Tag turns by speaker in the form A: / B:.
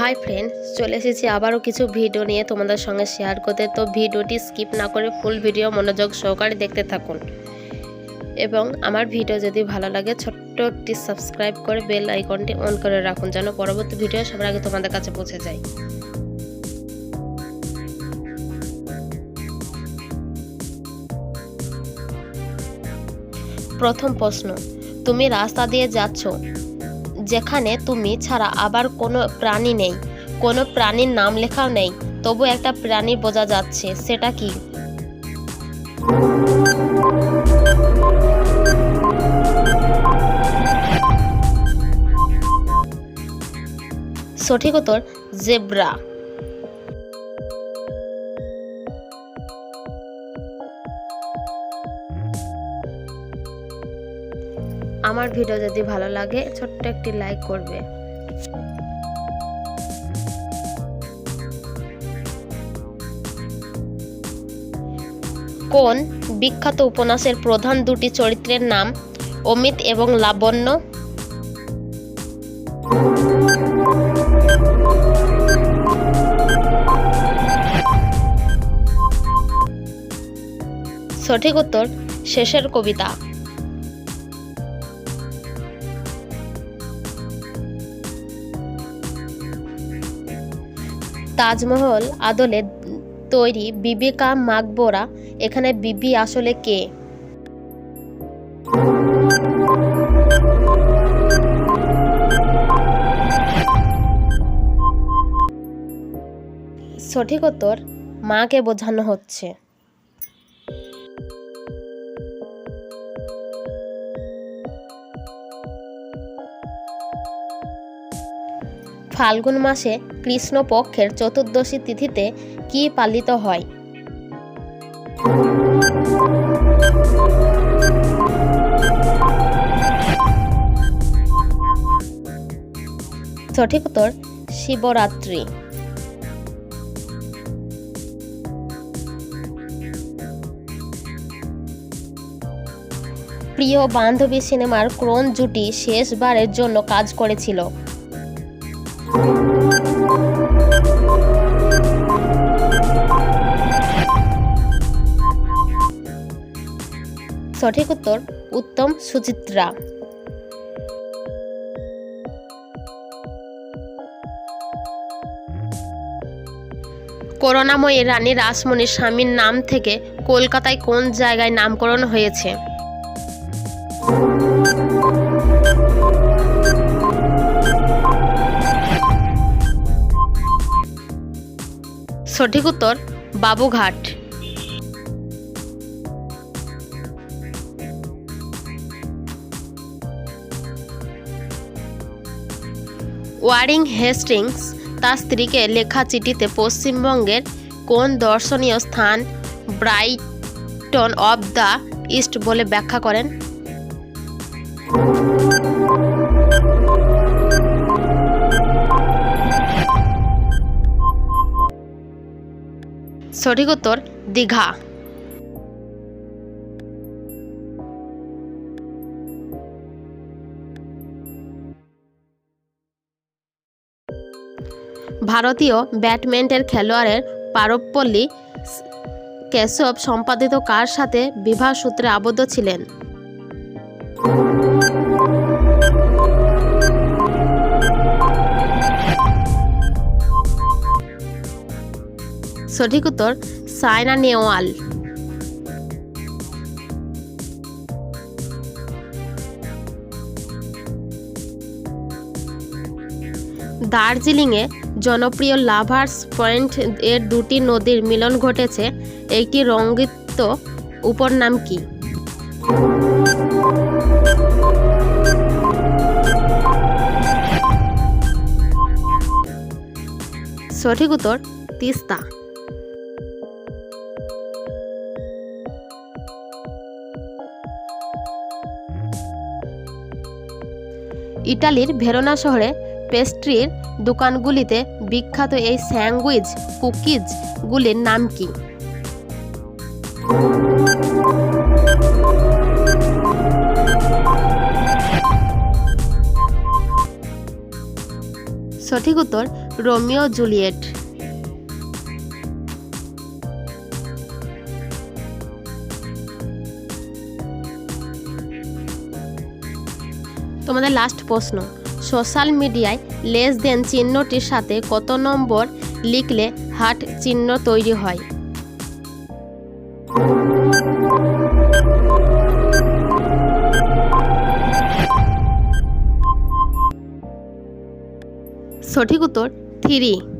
A: Hi friends, চলে এসেছি আবারও কিছু ভিডিও নিয়ে তোমাদের সঙ্গে শেয়ার করতে। তো ভিডিওটি স্কিপ না করে ফুল ভিডিও মনোযোগ সহকারে দেখতে থাকুন এবং আমার ভিডিও যদি ভালো লাগে ছোট্ট একটি সাবস্ক্রাইব করে বেল আইকনটি অন করে রাখুন, যেন পরবর্তী ভিডিও সবার আগে তোমাদের কাছে পৌঁছে যায়। প্রথম প্রশ্ন, তুমি রাস্তা দিয়ে যাচ্ছ যেখানে তুমি ছাড়া আবার কোনো প্রাণী নেই, কোনো প্রাণীর নাম লেখাও নেই, তবু একটা প্রাণী বোঝা যাচ্ছে, সেটা কি? সঠিক উত্তর জেব্রা। আমার ভিডিও যদি ভালো লাগে ছোট্ট একটি লাইক করবে। কোন বিখ্যাত উপন্যাসের প্রধান দুটি চরিত্রের নাম অমিত এবং লাবণ্য? সঠিক উত্তর শেষের কবিতা। তাজমহল আদলে তৈরি বিবি কা মাকবরা, এখানে বিবি আসলে কে? সঠিক উত্তর মাকে বোঝানো হচ্ছে। ফাল্গুন মাসে কৃষ্ণপক্ষের চতুর্দশী তিথিতে কি পালিত হয়? সঠিক উত্তর শিবরাত্রি। প্রিয় বান্ধবী সিনেমার কোন জুটি শেষবারের জন্য কাজ করেছিল? সঠিক উত্তর উত্তম সুচিত্রা। করুণাময়ী রানী রাসমণির স্বামীর নাম থেকে কলকাতায় কোন জায়গায় নামকরণ হয়েছে? সঠিক উত্তর বাবুঘাট। ওয়ারেন হেস্টিংস তার স্ত্রীকে লেখা চিঠিতে পশ্চিমবঙ্গের কোন দর্শনীয় স্থান ব্রাইটন অব দ্য ইস্ট বলে ব্যাখ্যা করেন? সঠিক উত্তর দীঘা। ভারতীয় ব্যাডমিন্টন খেলোয়াড়ের পারুপল্লী কেশব সম্পাদিত কার সাথে বিবাহ সূত্রে আবদ্ধ ছিলেন? সঠিক উত্তর সাইনা নেওয়াল। দার্জিলিংয়ে জনপ্রিয় লাভার্স পয়েন্ট এর দুটি নদীর মিলন ঘটেছে, একটি রঙ্গিত উপনাম কি? সঠিক উত্তর তিস্তা। ইটালির ভেরোনা শহরে পেস্ট্রির দোকানগুলিতে বিখ্যাত এই স্যান্ডউইচ কুকিজ গুলির নাম কি? সঠিক উত্তর রোমিও জুলিয়েট। তোমাদের লাস্ট প্রশ্ন, সোশ্যাল মিডিয়ায় লেস দেন চিহ্নটির সাথে কত নম্বর লিখলে হার্ট চিহ্ন তৈরি হয়? সঠিক উত্তর 3।